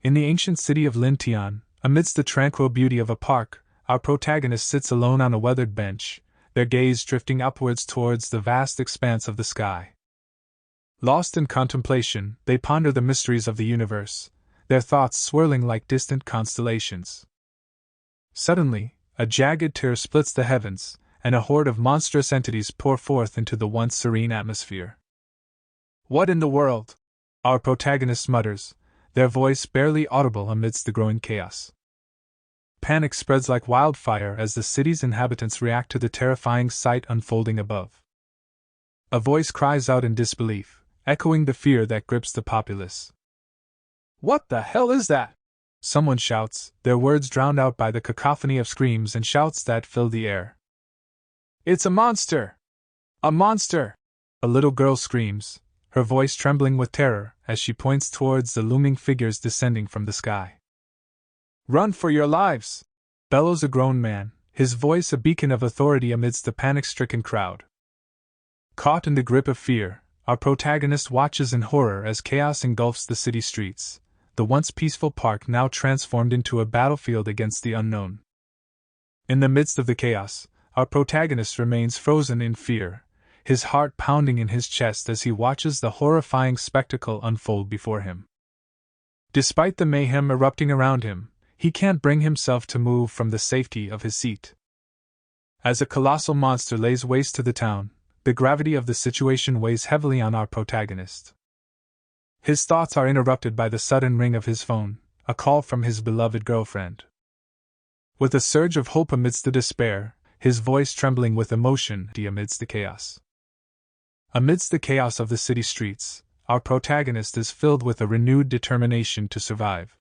In the ancient city of Lintian, amidst the tranquil beauty of a park, our protagonist sits alone on a weathered bench, their gaze drifting upwards towards the vast expanse of the sky. Lost in contemplation, they ponder the mysteries of the universe, their thoughts swirling like distant constellations. Suddenly, a jagged tear splits the heavens, and a horde of monstrous entities pour forth into the once serene atmosphere. "What in the world?" our protagonist mutters, their voice barely audible amidst the growing chaos. Panic spreads like wildfire as the city's inhabitants react to the terrifying sight unfolding above. A voice cries out in disbelief, echoing the fear that grips the populace. "What the hell is that?" someone shouts, their words drowned out by the cacophony of screams and shouts that fill the air. "It's a monster! A monster!" a little girl screams, her voice trembling with terror as she points towards the looming figures descending from the sky. "Run for your lives!" bellows a grown man, his voice a beacon of authority amidst the panic-stricken crowd. Caught in the grip of fear, our protagonist watches in horror as chaos engulfs the city streets, the once peaceful park now transformed into a battlefield against the unknown. In the midst of the chaos, our protagonist remains frozen in fear, his heart pounding in his chest as he watches the horrifying spectacle unfold before him. Despite the mayhem erupting around him, he can't bring himself to move from the safety of his seat. As a colossal monster lays waste to the town, the gravity of the situation weighs heavily on our protagonist. His thoughts are interrupted by the sudden ring of his phone, a call from his beloved girlfriend. With a surge of hope amidst the despair, his voice trembling with emotion amidst the chaos. Amidst the chaos of the city streets, our protagonist is filled with a renewed determination to survive.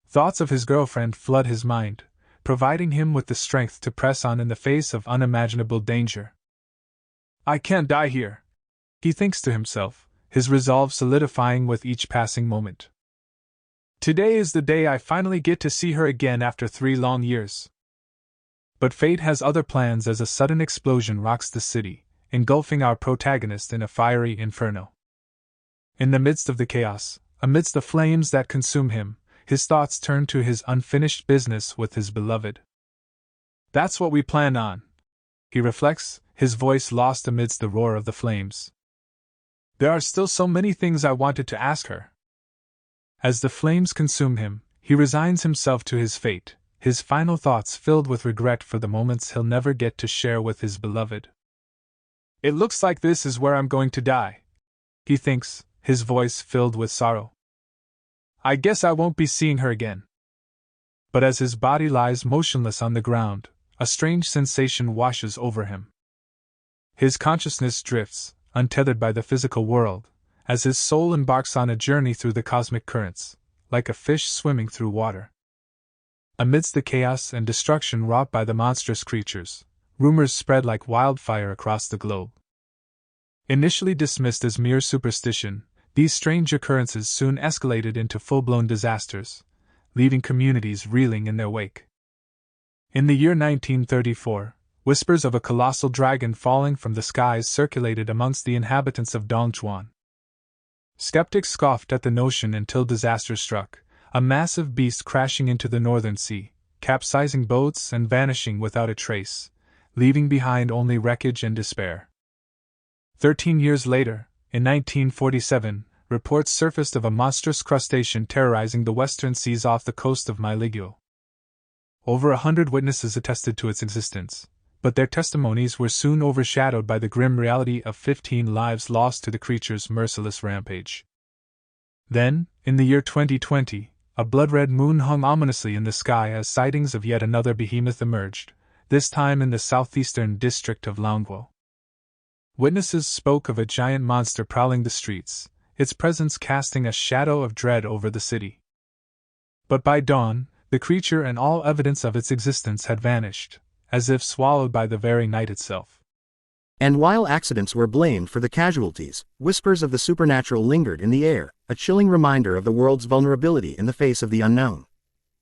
Thoughts of his girlfriend flood his mind, providing him with the strength to press on in the face of unimaginable danger. "I can't die here," he thinks to himself, his resolve solidifying with each passing moment. "Today is the day I finally get to see her again after 3 long years." But fate has other plans as a sudden explosion rocks the city, engulfing our protagonist in a fiery inferno. In the midst of the chaos, amidst the flames that consume him, his thoughts turn to his unfinished business with his beloved. "That's what we plan on," he reflects, his voice lost amidst the roar of the flames. "There are still so many things I wanted to ask her." As the flames consume him, he resigns himself to his fate, his final thoughts filled with regret for the moments he'll never get to share with his beloved. "It looks like this is where I'm going to die," he thinks, his voice filled with sorrow. "I guess I won't be seeing her again." But as his body lies motionless on the ground, a strange sensation washes over him. His consciousness drifts, untethered by the physical world, as his soul embarks on a journey through the cosmic currents, like a fish swimming through water. Amidst the chaos and destruction wrought by the monstrous creatures, rumors spread like wildfire across the globe. Initially dismissed as mere superstition, these strange occurrences soon escalated into full-blown disasters, leaving communities reeling in their wake. In the year 1934, whispers of a colossal dragon falling from the skies circulated amongst the inhabitants of Dongchuan. Skeptics scoffed at the notion until disaster struck, a massive beast crashing into the northern sea, capsizing boats and vanishing without a trace, leaving behind only wreckage and despair. 13 years later, in 1947, reports surfaced of a monstrous crustacean terrorizing the western seas off the coast of Maligyo. Over 100 witnesses attested to its existence, but their testimonies were soon overshadowed by the grim reality of 15 lives lost to the creature's merciless rampage. Then, in the year 2020, a blood-red moon hung ominously in the sky as sightings of yet another behemoth emerged, this time in the southeastern district of Langwo. Witnesses spoke of a giant monster prowling the streets, its presence casting a shadow of dread over the city. But by dawn, the creature and all evidence of its existence had vanished, as if swallowed by the very night itself. And while accidents were blamed for the casualties, whispers of the supernatural lingered in the air, a chilling reminder of the world's vulnerability in the face of the unknown.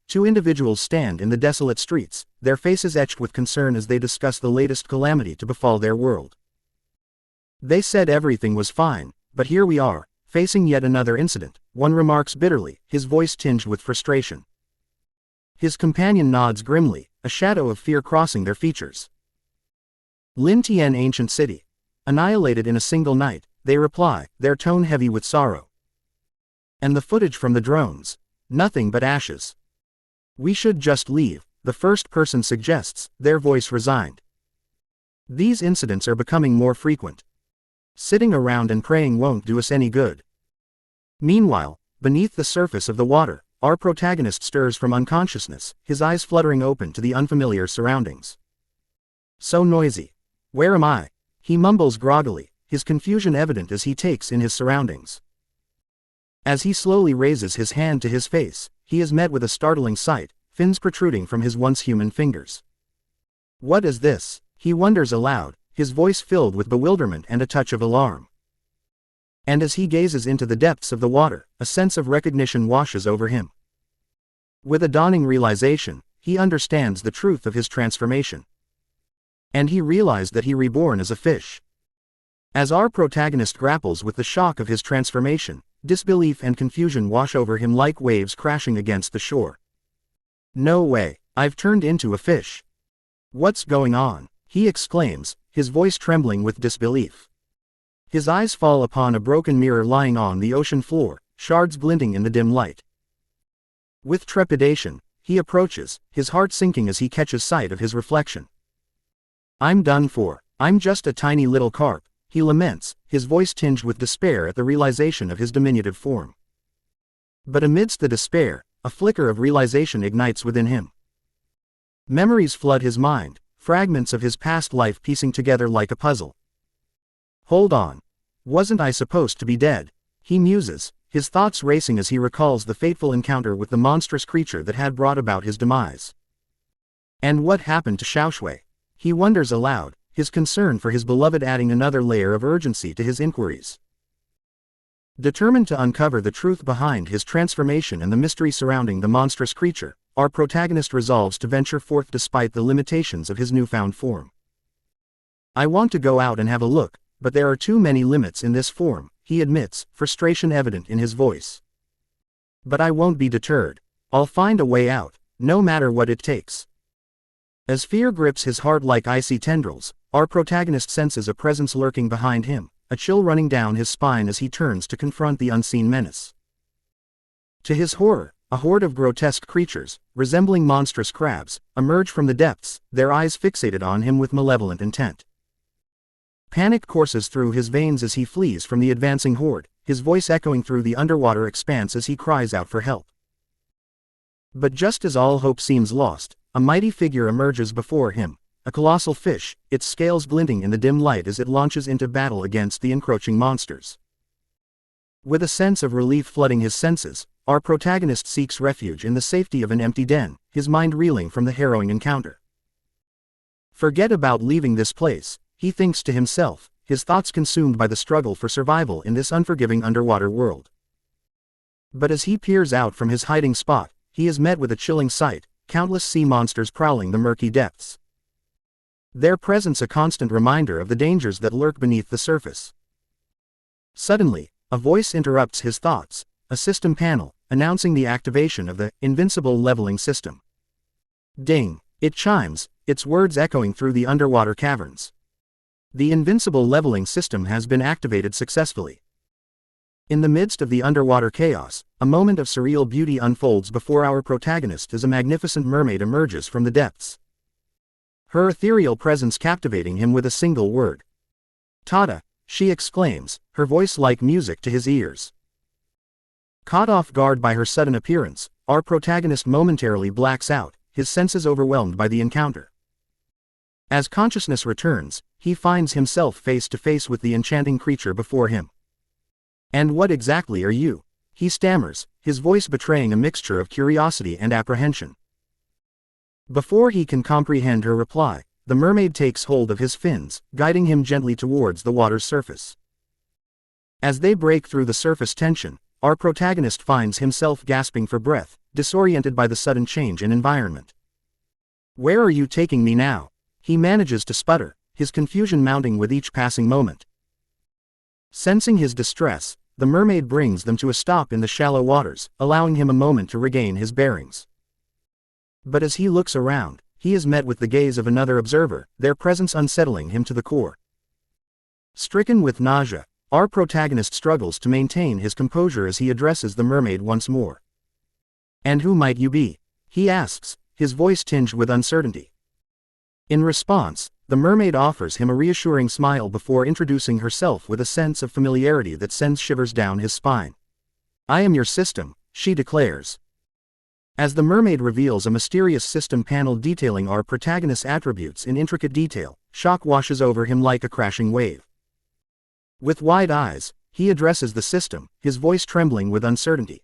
2 individuals stand in the desolate streets, their faces etched with concern as they discuss the latest calamity to befall their world. They said everything was fine, but here we are, facing yet another incident, one remarks bitterly, his voice tinged with frustration. His companion nods grimly, a shadow of fear crossing their features. Lintian ancient city. Annihilated in a single night, they reply, their tone heavy with sorrow. And the footage from the drones? Nothing but ashes. We should just leave, the first person suggests, their voice resigned. These incidents are becoming more frequent. Sitting around and praying won't do us any good. Meanwhile, beneath the surface of the water, our protagonist stirs from unconsciousness, his eyes fluttering open to the unfamiliar surroundings. So noisy. Where am I? He mumbles groggily, his confusion evident as he takes in his surroundings. As he slowly raises his hand to his face, he is met with a startling sight, fins protruding from his once human fingers. What is this? He wonders aloud, his voice filled with bewilderment and a touch of alarm. And as he gazes into the depths of the water, a sense of recognition washes over him. With a dawning realization, he understands the truth of his transformation. And he realized that he reborn as a fish. As our protagonist grapples with the shock of his transformation, disbelief and confusion wash over him like waves crashing against the shore. No way, I've turned into a fish. What's going on? He exclaims, his voice trembling with disbelief. His eyes fall upon a broken mirror lying on the ocean floor, shards glinting in the dim light. With trepidation, he approaches, his heart sinking as he catches sight of his reflection. I'm done for. I'm just a tiny little carp, he laments, his voice tinged with despair at the realization of his diminutive form. But amidst the despair, a flicker of realization ignites within him. Memories flood his mind, fragments of his past life piecing together like a puzzle. Hold on. Wasn't I supposed to be dead? He muses, his thoughts racing as he recalls the fateful encounter with the monstrous creature that had brought about his demise. And what happened to Xiaoshui? He wonders aloud, his concern for his beloved adding another layer of urgency to his inquiries. Determined to uncover the truth behind his transformation and the mystery surrounding the monstrous creature, our protagonist resolves to venture forth despite the limitations of his newfound form. I want to go out and have a look, but there are too many limits in this form, he admits, frustration evident in his voice. But I won't be deterred. I'll find a way out, no matter what it takes. As fear grips his heart like icy tendrils, our protagonist senses a presence lurking behind him, a chill running down his spine as he turns to confront the unseen menace. To his horror, a horde of grotesque creatures, resembling monstrous crabs, emerge from the depths, their eyes fixated on him with malevolent intent. Panic courses through his veins as he flees from the advancing horde, his voice echoing through the underwater expanse as he cries out for help. But just as all hope seems lost, a mighty figure emerges before him, a colossal fish, its scales glinting in the dim light as it launches into battle against the encroaching monsters. With a sense of relief flooding his senses, our protagonist seeks refuge in the safety of an empty den, his mind reeling from the harrowing encounter. Forget about leaving this place, he thinks to himself, his thoughts consumed by the struggle for survival in this unforgiving underwater world. But as he peers out from his hiding spot, he is met with a chilling sight, countless sea monsters prowling the murky depths. Their presence a constant reminder of the dangers that lurk beneath the surface. Suddenly, a voice interrupts his thoughts, a system panel, announcing the activation of the invincible leveling system. Ding! It chimes, its words echoing through the underwater caverns. The invincible leveling system has been activated successfully. In the midst of the underwater chaos, a moment of surreal beauty unfolds before our protagonist as a magnificent mermaid emerges from the depths. Her ethereal presence captivating him with a single word. Tada! She exclaims, her voice like music to his ears. Caught off guard by her sudden appearance, our protagonist momentarily blacks out, his senses overwhelmed by the encounter. As consciousness returns, he finds himself face to face with the enchanting creature before him. And what exactly are you? He stammers, his voice betraying a mixture of curiosity and apprehension. Before he can comprehend her reply, the mermaid takes hold of his fins, guiding him gently towards the water's surface. As they break through the surface tension, our protagonist finds himself gasping for breath, disoriented by the sudden change in environment. Where are you taking me now? He manages to sputter, his confusion mounting with each passing moment. Sensing his distress, the mermaid brings them to a stop in the shallow waters, allowing him a moment to regain his bearings. But as he looks around, he is met with the gaze of another observer, their presence unsettling him to the core. Stricken with nausea, our protagonist struggles to maintain his composure as he addresses the mermaid once more. "And who might you be?" he asks, his voice tinged with uncertainty. In response, the mermaid offers him a reassuring smile before introducing herself with a sense of familiarity that sends shivers down his spine. "I am your system," she declares. As the mermaid reveals a mysterious system panel detailing our protagonist's attributes in intricate detail, shock washes over him like a crashing wave. With wide eyes, he addresses the system, his voice trembling with uncertainty.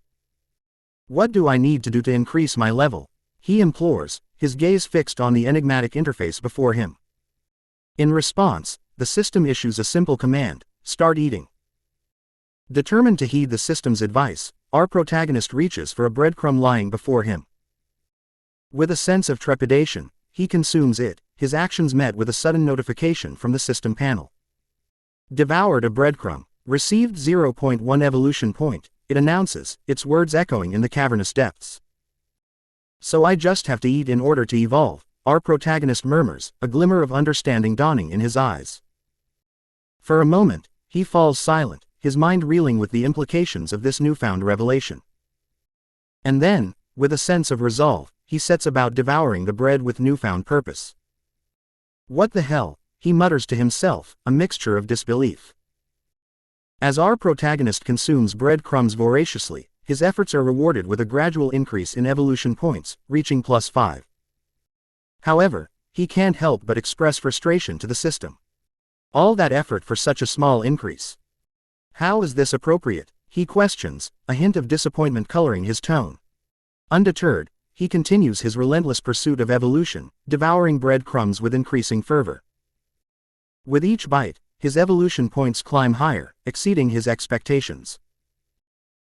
"What do I need to do to increase my level?" he implores, his gaze fixed on the enigmatic interface before him. In response, the system issues a simple command: start eating. Determined to heed the system's advice, our protagonist reaches for a breadcrumb lying before him. With a sense of trepidation, he consumes it, his actions met with a sudden notification from the system panel. Devoured a breadcrumb, received 0.1 evolution point, it announces, its words echoing in the cavernous depths. "So I just have to eat in order to evolve," our protagonist murmurs, a glimmer of understanding dawning in his eyes. For a moment, he falls silent, his mind reeling with the implications of this newfound revelation. And then, with a sense of resolve, he sets about devouring the bread with newfound purpose. "What the hell?" he mutters to himself, a mixture of disbelief. As our protagonist consumes breadcrumbs voraciously, his efforts are rewarded with a gradual increase in evolution points, reaching +5. However, he can't help but express frustration to the system. All that effort for such a small increase. How is this appropriate? He questions, a hint of disappointment coloring his tone. Undeterred, he continues his relentless pursuit of evolution, devouring breadcrumbs with increasing fervor. With each bite, his evolution points climb higher, exceeding his expectations.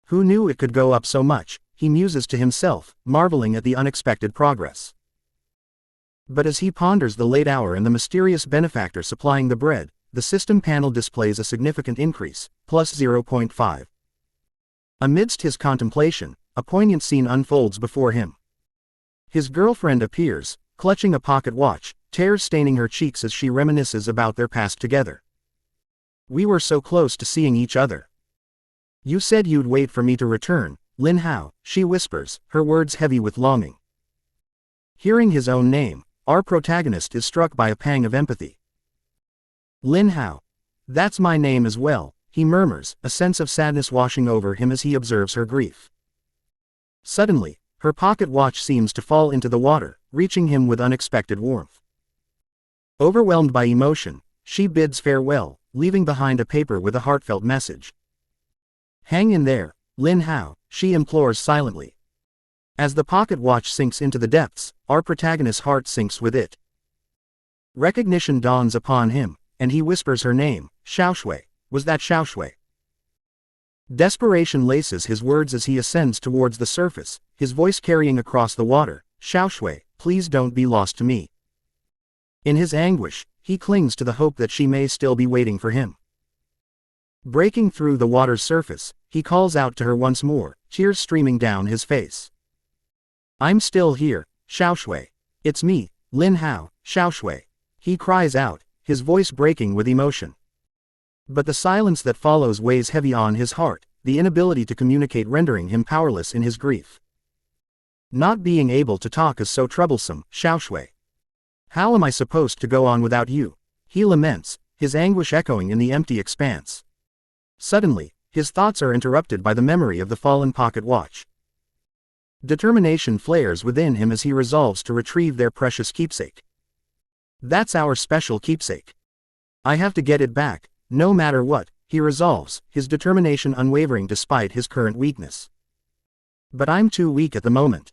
"Who knew it could go up so much?" he muses to himself, marveling at the unexpected progress. But as he ponders the late hour and the mysterious benefactor supplying the bread, the system panel displays a significant increase, +0.5. Amidst his contemplation, a poignant scene unfolds before him. His girlfriend appears, clutching a pocket watch, tears staining her cheeks as she reminisces about their past together. "We were so close to seeing each other. You said you'd wait for me to return, Lin Hao," she whispers, her words heavy with longing. Hearing his own name, our protagonist is struck by a pang of empathy. "Lin Hao. That's my name as well," he murmurs, a sense of sadness washing over him as he observes her grief. Suddenly, her pocket watch seems to fall into the water, reaching him with unexpected warmth. Overwhelmed by emotion, she bids farewell, leaving behind a paper with a heartfelt message. "Hang in there, Lin Hao," she implores silently. As the pocket watch sinks into the depths, our protagonist's heart sinks with it. Recognition dawns upon him, and he whispers her name, Xiaoshui. Was that Xiaoshui? Desperation laces his words as he ascends towards the surface, his voice carrying across the water, "Xiaoshui, please don't be lost to me." In his anguish, he clings to the hope that she may still be waiting for him. Breaking through the water's surface, he calls out to her once more, tears streaming down his face. "I'm still here, Xiaoshui. It's me, Lin Hao, Xiaoshui," he cries out, his voice breaking with emotion. But the silence that follows weighs heavy on his heart, the inability to communicate rendering him powerless in his grief. "Not being able to talk is so troublesome, Xiaoshui. How am I supposed to go on without you?" he laments, his anguish echoing in the empty expanse. Suddenly, his thoughts are interrupted by the memory of the fallen pocket watch. Determination flares within him as he resolves to retrieve their precious keepsake. "That's our special keepsake. I have to get it back, no matter what," he resolves, his determination unwavering despite his current weakness. "But I'm too weak at the moment.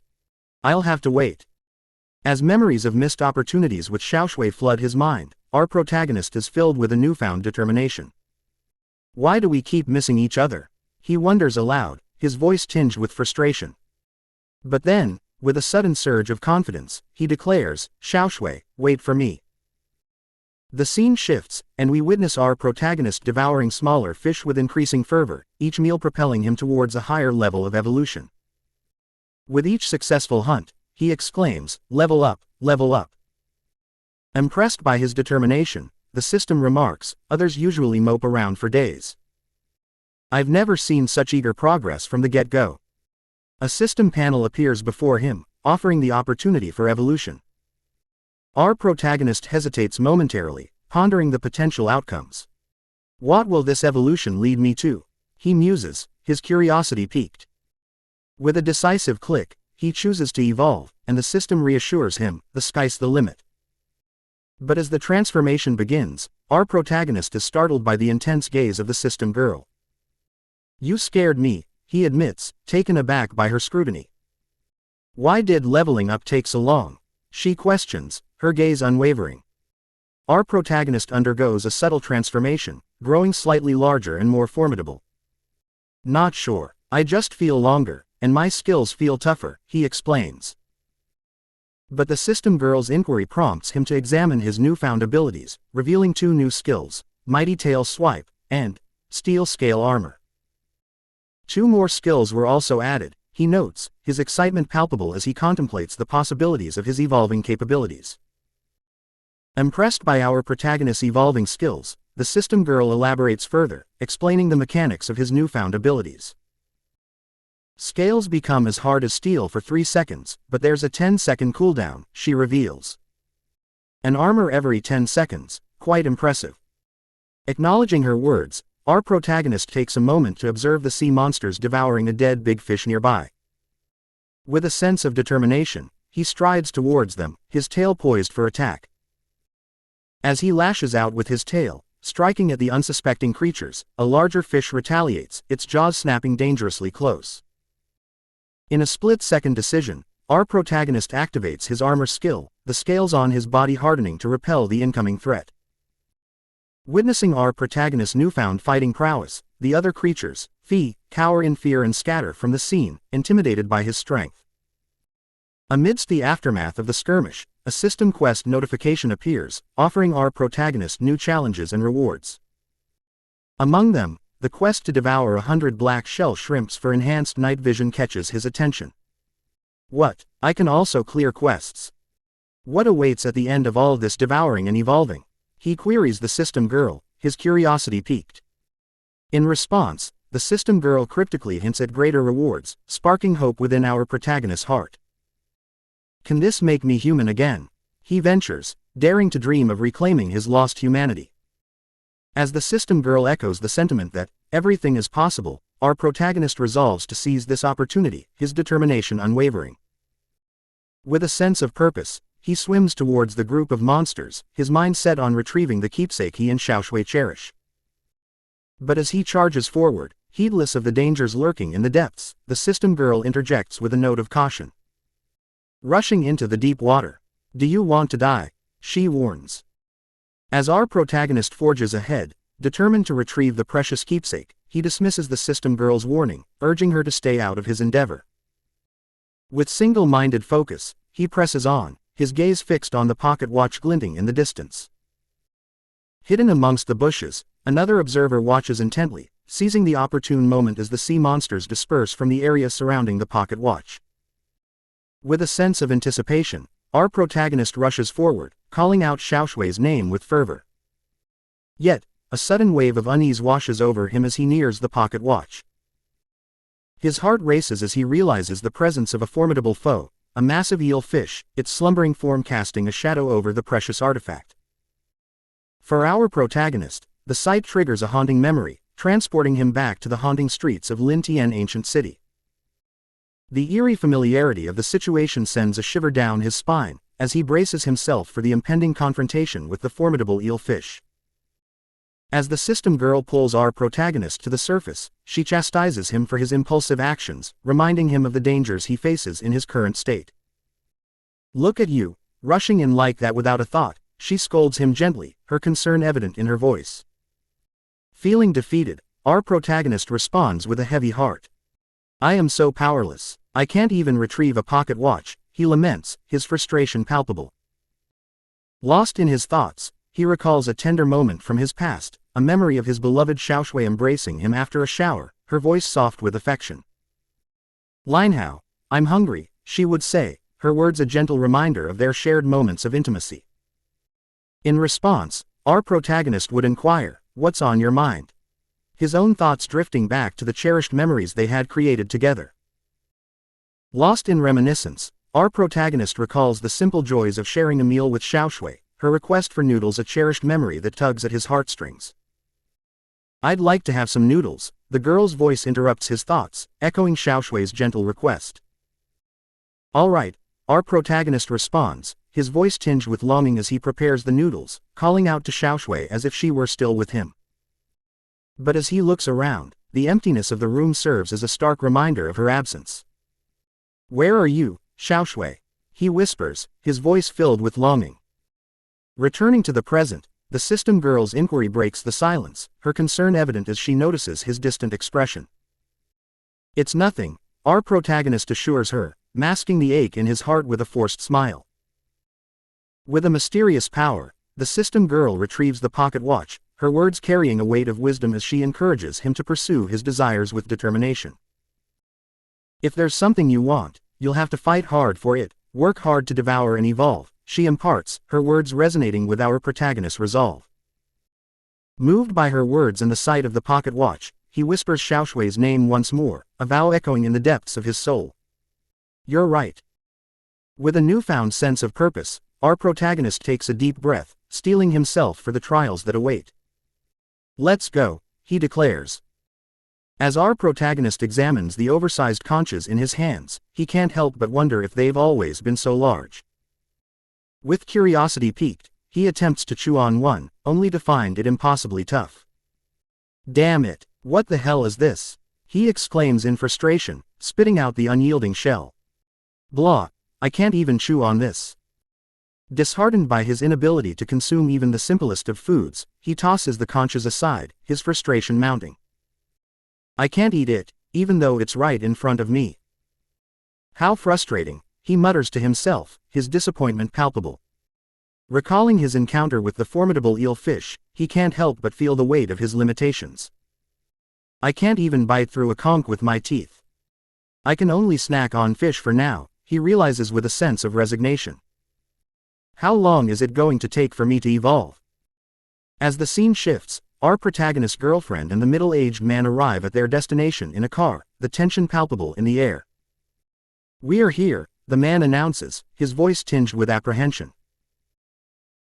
I'll have to wait." As memories of missed opportunities with Xiaoshui flood his mind, our protagonist is filled with a newfound determination. "Why do we keep missing each other?" he wonders aloud, his voice tinged with frustration. But then, with a sudden surge of confidence, he declares, "Xiaoshui, wait for me. The scene shifts, and we witness our protagonist devouring smaller fish with increasing fervor, each meal propelling him towards a higher level of evolution. With each successful hunt, he exclaims, "Level up, level up." Impressed by his determination, the system remarks, "Others usually mope around for days. I've never seen such eager progress from the get-go." A system panel appears before him, offering the opportunity for evolution. Our protagonist hesitates momentarily, pondering the potential outcomes. What will this evolution lead me to? He muses, his curiosity piqued. With a decisive click, he chooses to evolve, and the system reassures him, the sky's the limit. But as the transformation begins, our protagonist is startled by the intense gaze of the system girl. "You scared me," he admits, taken aback by her scrutiny. "Why did leveling up take so long?" she questions, her gaze unwavering. Our protagonist undergoes a subtle transformation, growing slightly larger and more formidable. "Not sure, I just feel longer, and my skills feel tougher," he explains. But the system girl's inquiry prompts him to examine his newfound abilities, revealing 2 new skills, Mighty Tail Swipe, and Steel Scale Armor. 2 more skills were also added, he notes, his excitement palpable as he contemplates the possibilities of his evolving capabilities. Impressed by our protagonist's evolving skills, the system girl elaborates further, explaining the mechanics of his newfound abilities. "Scales become as hard as steel for 3 seconds, but there's a 10-second cooldown," she reveals. "An armor every 10 seconds, quite impressive." Acknowledging her words, our protagonist takes a moment to observe the sea monsters devouring a dead big fish nearby. With a sense of determination, he strides towards them, his tail poised for attack. As he lashes out with his tail, striking at the unsuspecting creatures, a larger fish retaliates, its jaws snapping dangerously close. In a split-second decision, our protagonist activates his armor skill, the scales on his body hardening to repel the incoming threat. Witnessing our protagonist's newfound fighting prowess, the other creatures, cower in fear and scatter from the scene, intimidated by his strength. Amidst the aftermath of the skirmish, a system quest notification appears, offering our protagonist new challenges and rewards. Among them, the quest to devour 100 black shell shrimps for enhanced night vision catches his attention. "What, I can also clear quests? What awaits at the end of all this devouring and evolving?" he queries the system girl, his curiosity piqued. In response, the system girl cryptically hints at greater rewards, sparking hope within our protagonist's heart. "Can this make me human again?" he ventures, daring to dream of reclaiming his lost humanity. As the system girl echoes the sentiment that everything is possible, our protagonist resolves to seize this opportunity, his determination unwavering. With a sense of purpose, he swims towards the group of monsters, his mind set on retrieving the keepsake he and Xiaoshui cherish. But as he charges forward, heedless of the dangers lurking in the depths, the system girl interjects with a note of caution. Rushing into the deep water. "Do you want to die?" she warns. As our protagonist forges ahead, determined to retrieve the precious keepsake, he dismisses the system girl's warning, urging her to stay out of his endeavor. With single-minded focus, he presses on, his gaze fixed on the pocket watch glinting in the distance. Hidden amongst the bushes, another observer watches intently, seizing the opportune moment as the sea monsters disperse from the area surrounding the pocket watch. With a sense of anticipation, our protagonist rushes forward, calling out Xiaoshui's name with fervor. Yet, a sudden wave of unease washes over him as he nears the pocket watch. His heart races as he realizes the presence of a formidable foe, a massive eel fish, its slumbering form casting a shadow over the precious artifact. For our protagonist, the sight triggers a haunting memory, transporting him back to the haunting streets of Lintian ancient city. The eerie familiarity of the situation sends a shiver down his spine, as he braces himself for the impending confrontation with the formidable eel fish. As the system girl pulls our protagonist to the surface, she chastises him for his impulsive actions, reminding him of the dangers he faces in his current state. "Look at you, rushing in like that without a thought," she scolds him gently, her concern evident in her voice. Feeling defeated, our protagonist responds with a heavy heart. "I am so powerless, I can't even retrieve a pocket watch," he laments, his frustration palpable. Lost in his thoughts, he recalls a tender moment from his past, a memory of his beloved Xiaoshui embracing him after a shower, her voice soft with affection. "Lin Hao, I'm hungry," she would say, her words a gentle reminder of their shared moments of intimacy. In response, our protagonist would inquire, "What's on your mind?" His own thoughts drifting back to the cherished memories they had created together. Lost in reminiscence, our protagonist recalls the simple joys of sharing a meal with Xiaoshui, her request for noodles a cherished memory that tugs at his heartstrings. "I'd like to have some noodles," the girl's voice interrupts his thoughts, echoing Xiaoshui's gentle request. "All right," our protagonist responds, his voice tinged with longing as he prepares the noodles, calling out to Xiaoshui as if she were still with him. But as he looks around, the emptiness of the room serves as a stark reminder of her absence. "Where are you, Xiaoshui?" he whispers, his voice filled with longing. Returning to the present, the system girl's inquiry breaks the silence, her concern evident as she notices his distant expression. "It's nothing," our protagonist assures her, masking the ache in his heart with a forced smile. With a mysterious power, the system girl retrieves the pocket watch, her words carrying a weight of wisdom as she encourages him to pursue his desires with determination. "If there's something you want, you'll have to fight hard for it, work hard to devour and evolve," she imparts, her words resonating with our protagonist's resolve. Moved by her words and the sight of the pocket watch, he whispers Xiaoshui's name once more, a vow echoing in the depths of his soul. "You're right." With a newfound sense of purpose, our protagonist takes a deep breath, steeling himself for the trials that await. "Let's go," he declares. As our protagonist examines the oversized conchas in his hands, he can't help but wonder if they've always been so large. With curiosity piqued, he attempts to chew on one, only to find it impossibly tough. "Damn it, what the hell is this?" he exclaims in frustration, spitting out the unyielding shell. "Blah, I can't even chew on this." Disheartened by his inability to consume even the simplest of foods, he tosses the conchas aside, his frustration mounting. "I can't eat it, even though it's right in front of me. How frustrating," he mutters to himself, his disappointment palpable. Recalling his encounter with the formidable eel-fish, he can't help but feel the weight of his limitations. "I can't even bite through a conch with my teeth. I can only snack on fish for now," he realizes with a sense of resignation. "How long is it going to take for me to evolve?" As the scene shifts, our protagonist's girlfriend and the middle-aged man arrive at their destination in a car, the tension palpable in the air. "We're here," the man announces, his voice tinged with apprehension.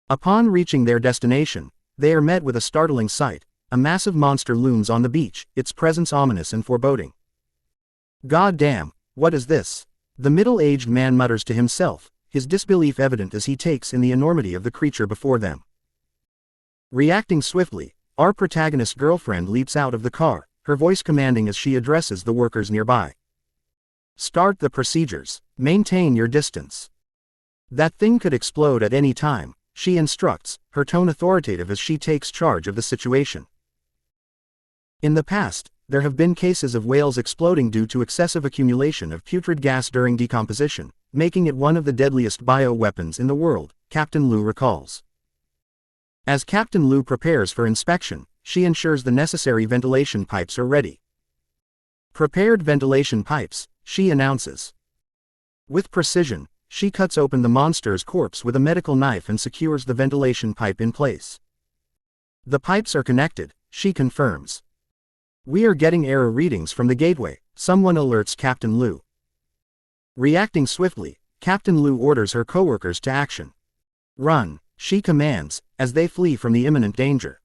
Upon reaching their destination, they are met with a startling sight. A massive monster looms on the beach, its presence ominous and foreboding. "God damn, what is this?" the middle-aged man mutters to himself, his disbelief evident as he takes in the enormity of the creature before them. Reacting swiftly, our protagonist's girlfriend leaps out of the car, her voice commanding as she addresses the workers nearby. "Start the procedures. Maintain your distance. That thing could explode at any time," she instructs, her tone authoritative as she takes charge of the situation. In the past, there have been cases of whales exploding due to excessive accumulation of putrid gas during decomposition, making it one of the deadliest bio-weapons in the world, Captain Liu recalls. As Captain Liu prepares for inspection, she ensures the necessary ventilation pipes are ready. "Prepared ventilation pipes," she announces. With precision, she cuts open the monster's corpse with a medical knife and secures the ventilation pipe in place. "The pipes are connected," she confirms. "We are getting error readings from the gateway," someone alerts Captain Liu. Reacting swiftly, Captain Liu orders her coworkers to action. "Run," she commands, as they flee from the imminent danger.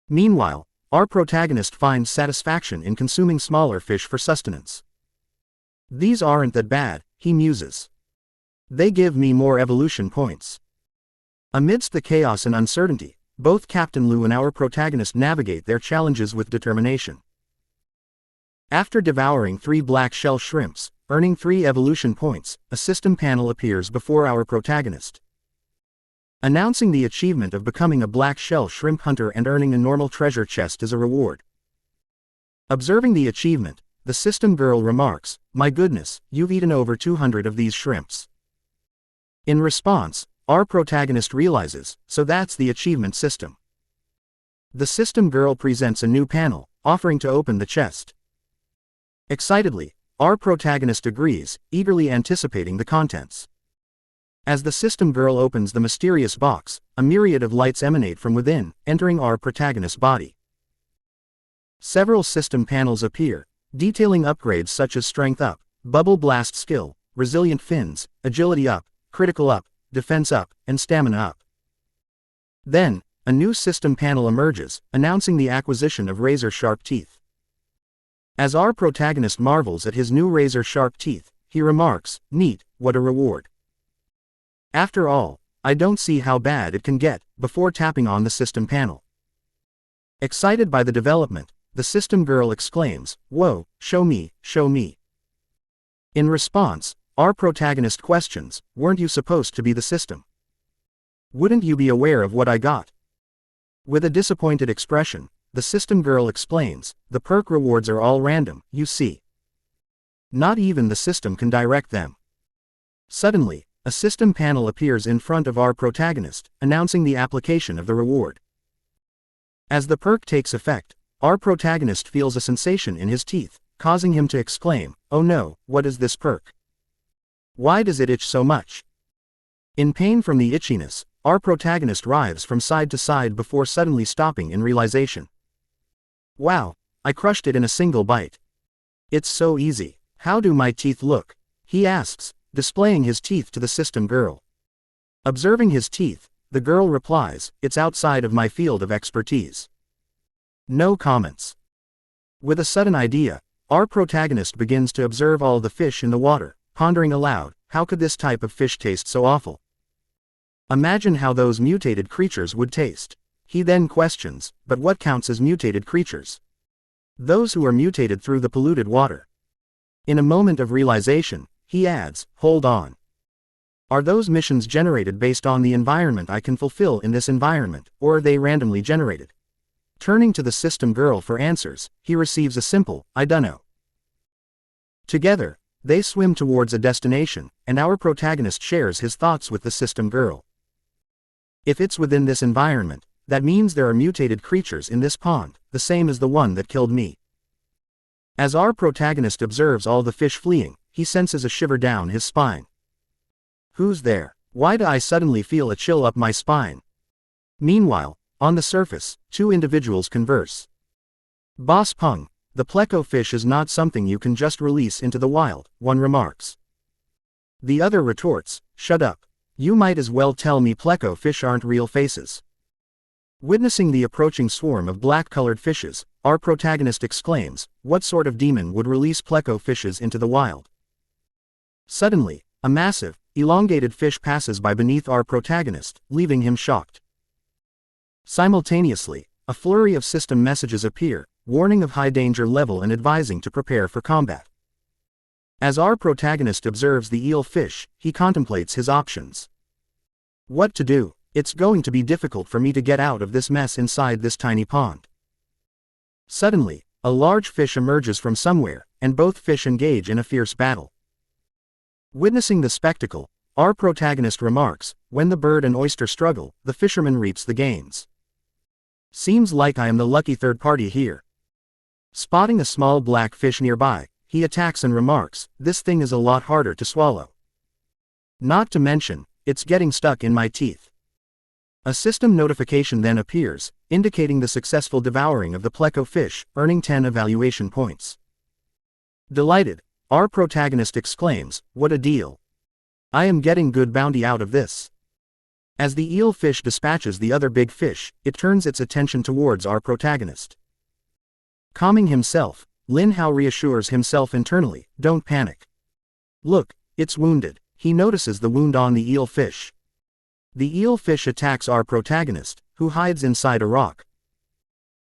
Meanwhile, our protagonist finds satisfaction in consuming smaller fish for sustenance. "These aren't that bad," he muses. "They give me more evolution points." Amidst the chaos and uncertainty, both Captain Liu and our protagonist navigate their challenges with determination. After devouring 3 black shell shrimps, earning 3 evolution points, a system panel appears before our protagonist, announcing the achievement of becoming a black shell shrimp hunter and earning a normal treasure chest as a reward. Observing the achievement, the system girl remarks, "My goodness, you've eaten over 200 of these shrimps." In response, our protagonist realizes, so that's the achievement system. The system girl presents a new panel, offering to open the chest. Excitedly, our protagonist agrees, eagerly anticipating the contents. As the system girl opens the mysterious box, a myriad of lights emanate from within, entering our protagonist's body. Several system panels appear, detailing upgrades such as strength up, bubble blast skill, resilient fins, agility up, critical up, defense up, and stamina up. Then, a new system panel emerges, announcing the acquisition of razor-sharp teeth. As our protagonist marvels at his new razor-sharp teeth, he remarks, "Neat, what a reward. After all, I don't see how bad it can get," before tapping on the system panel. Excited by the development, the system girl exclaims, "Whoa, show me, show me." In response, our protagonist questions, "Weren't you supposed to be the system? Wouldn't you be aware of what I got?" With a disappointed expression, the system girl explains, "The perk rewards are all random, you see. Not even the system can direct them." Suddenly, a system panel appears in front of our protagonist, announcing the application of the reward. As the perk takes effect, our protagonist feels a sensation in his teeth, causing him to exclaim, "Oh no, what is this perk? Why does it itch so much?" In pain from the itchiness, our protagonist writhes from side to side before suddenly stopping in realization. "Wow, I crushed it in a single bite. It's so easy. How do my teeth look?" he asks, displaying his teeth to the system girl. Observing his teeth, the girl replies, "It's outside of my field of expertise. No comments." With a sudden idea, our protagonist begins to observe all the fish in the water, pondering aloud, how could this type of fish taste so awful? Imagine how those mutated creatures would taste. He then questions, but what counts as mutated creatures? Those who are mutated through the polluted water. In a moment of realization, he adds, "Hold on. Are those missions generated based on the environment I can fulfill in this environment, or are they randomly generated?" Turning to the system girl for answers, he receives a simple, "I dunno." Together, they swim towards a destination, and our protagonist shares his thoughts with the system girl. "If it's within this environment, that means there are mutated creatures in this pond, the same as the one that killed me." As our protagonist observes all the fish fleeing, he senses a shiver down his spine. "Who's there? Why do I suddenly feel a chill up my spine?" Meanwhile, on the surface, two individuals converse. "Boss Pung, the pleco fish is not something you can just release into the wild," one remarks. The other retorts, "Shut up. You might as well tell me pleco fish aren't real faces." Witnessing the approaching swarm of black-colored fishes, our protagonist exclaims, "What sort of demon would release pleco fishes into the wild?" Suddenly, a massive, elongated fish passes by beneath our protagonist, leaving him shocked. Simultaneously, a flurry of system messages appear, warning of high danger level and advising to prepare for combat. As our protagonist observes the eel fish, he contemplates his options. What to do? It's going to be difficult for me to get out of this mess inside this tiny pond. Suddenly, a large fish emerges from somewhere, and both fish engage in a fierce battle. Witnessing the spectacle, our protagonist remarks, "When the bird and oyster struggle, the fisherman reaps the gains. Seems like I am the lucky third party here." Spotting a small black fish nearby, he attacks and remarks, "This thing is a lot harder to swallow. Not to mention, it's getting stuck in my teeth." A system notification then appears, indicating the successful devouring of the pleco fish, earning 10 evaluation points. Delighted, our protagonist exclaims, "What a deal. I am getting good bounty out of this." As the eel fish dispatches the other big fish, it turns its attention towards our protagonist. Calming himself, Lin Hao reassures himself internally, "Don't panic. Look, it's wounded." He notices the wound on the eel fish. The eel fish attacks our protagonist, who hides inside a rock.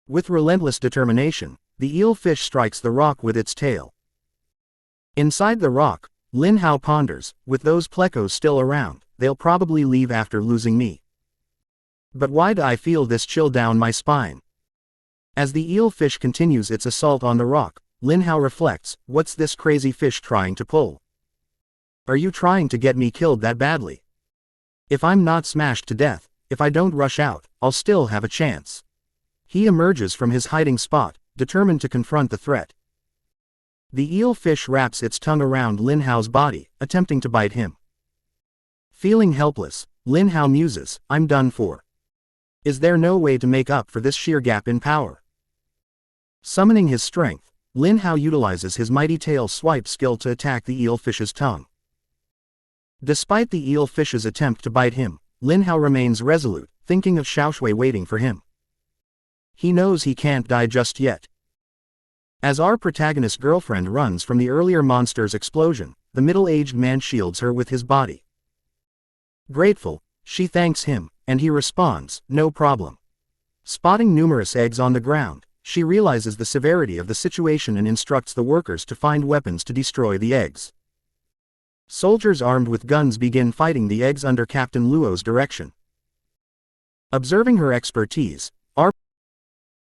With relentless determination, the eel fish strikes the rock with its tail. Inside the rock, Lin Hao ponders, "With those plecos still around, they'll probably leave after losing me. But why do I feel this chill down my spine?" As the eel fish continues its assault on the rock, Lin Hao reflects, "What's this crazy fish trying to pull? Are you trying to get me killed that badly?" If I'm not smashed to death, if I don't rush out, I'll still have a chance. He emerges from his hiding spot, determined to confront the threat. The eel fish wraps its tongue around Lin Hao's body, attempting to bite him. Feeling helpless, Lin Hao muses, I'm done for. Is there no way to make up for this sheer gap in power? Summoning his strength, Lin Hao utilizes his mighty tail swipe skill to attack the eel fish's tongue. Despite the eel fish's attempt to bite him, Lin Hao remains resolute, thinking of Xiaoshui waiting for him. He knows he can't die just yet. As our protagonist's girlfriend runs from the earlier monster's explosion, the middle-aged man shields her with his body. Grateful, she thanks him, and he responds, no problem. Spotting numerous eggs on the ground, she realizes the severity of the situation and instructs the workers to find weapons to destroy the eggs. Soldiers armed with guns begin fighting the eggs under Captain Luo's direction. Observing her expertise, our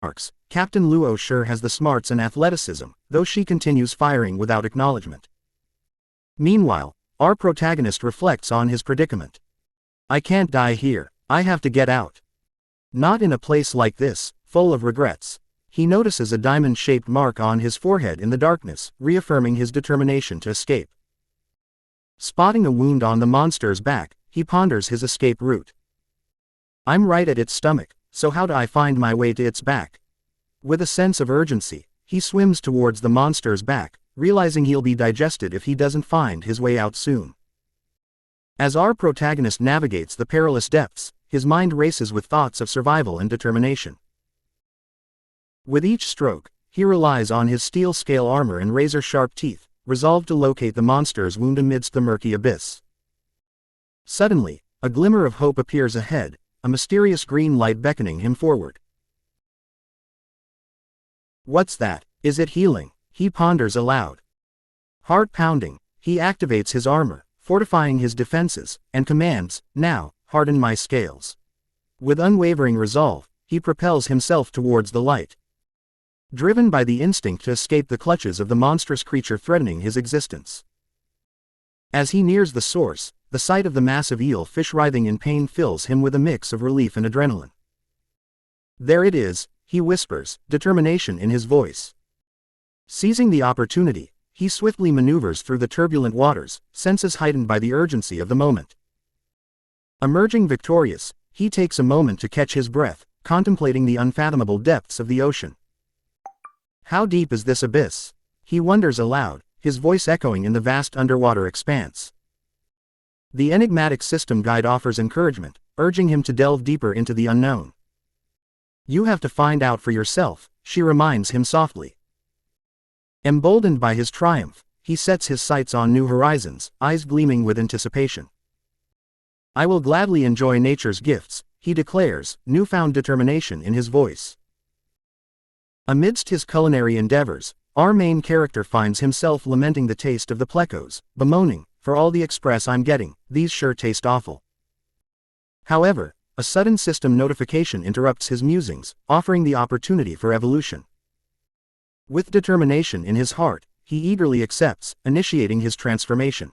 remarks, Captain Luo sure has the smarts and athleticism, though she continues firing without acknowledgement. Meanwhile, our protagonist reflects on his predicament. I can't die here, I have to get out. Not in a place like this, full of regrets. He notices a diamond-shaped mark on his forehead in the darkness, reaffirming his determination to escape. Spotting a wound on the monster's back, he ponders his escape route. I'm right at its stomach, so how do I find my way to its back? With a sense of urgency, he swims towards the monster's back, realizing he'll be digested if he doesn't find his way out soon. As our protagonist navigates the perilous depths, his mind races with thoughts of survival and determination. With each stroke, he relies on his steel-scale armor and razor-sharp teeth, resolved to locate the monster's wound amidst the murky abyss. Suddenly, a glimmer of hope appears ahead, a mysterious green light beckoning him forward. What's that? Is it healing? He ponders aloud. Heart pounding, he activates his armor, fortifying his defenses, and commands, now, harden my scales. With unwavering resolve, he propels himself towards the light. Driven by the instinct to escape the clutches of the monstrous creature threatening his existence. As he nears the source, the sight of the massive eel fish writhing in pain fills him with a mix of relief and adrenaline. There it is, he whispers, determination in his voice. Seizing the opportunity, he swiftly maneuvers through the turbulent waters, senses heightened by the urgency of the moment. Emerging victorious, he takes a moment to catch his breath, contemplating the unfathomable depths of the ocean. How deep is this abyss? He wonders aloud, his voice echoing in the vast underwater expanse. The enigmatic system guide offers encouragement, urging him to delve deeper into the unknown. You have to find out for yourself, she reminds him softly. Emboldened by his triumph, he sets his sights on new horizons, eyes gleaming with anticipation. I will gladly enjoy nature's gifts, he declares, newfound determination in his voice. Amidst his culinary endeavors, our main character finds himself lamenting the taste of the plecos, bemoaning, for all the express I'm getting, these sure taste awful. However, a sudden system notification interrupts his musings, offering the opportunity for evolution. With determination in his heart, he eagerly accepts, initiating his transformation.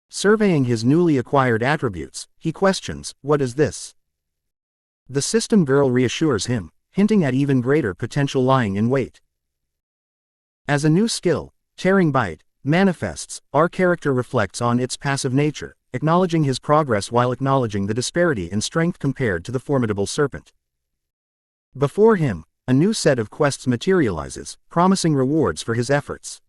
Surveying his newly acquired attributes, he questions, what is this? The system girl reassures him, hinting at even greater potential lying in wait. As a new skill, Tearing Bite, manifests, our character reflects on its passive nature, acknowledging his progress while acknowledging the disparity in strength compared to the formidable serpent. Before him, a new set of quests materializes, promising rewards for his efforts.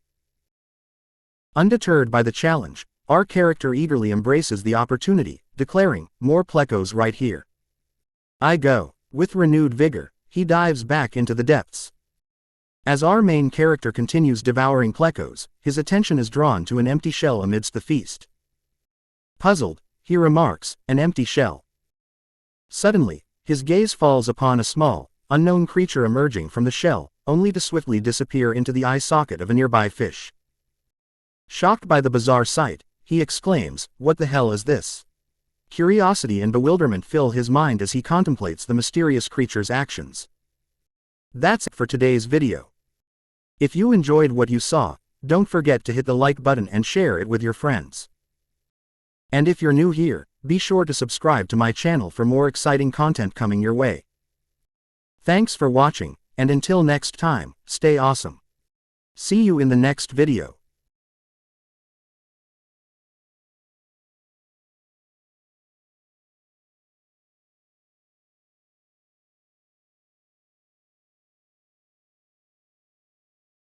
Undeterred by the challenge, our character eagerly embraces the opportunity, declaring, more plecos right here. I go. With renewed vigor, he dives back into the depths. As our main character continues devouring plecos, his attention is drawn to an empty shell amidst the feast. Puzzled, he remarks, an empty shell. Suddenly, his gaze falls upon a small, unknown creature emerging from the shell, only to swiftly disappear into the eye socket of a nearby fish. Shocked by the bizarre sight, he exclaims, what the hell is this? Curiosity and bewilderment fill his mind as he contemplates the mysterious creature's actions. That's it for today's video. If you enjoyed what you saw, don't forget to hit the like button and share it with your friends. And if you're new here, be sure to subscribe to my channel for more exciting content coming your way. Thanks for watching, and until next time, stay awesome. See you in the next video.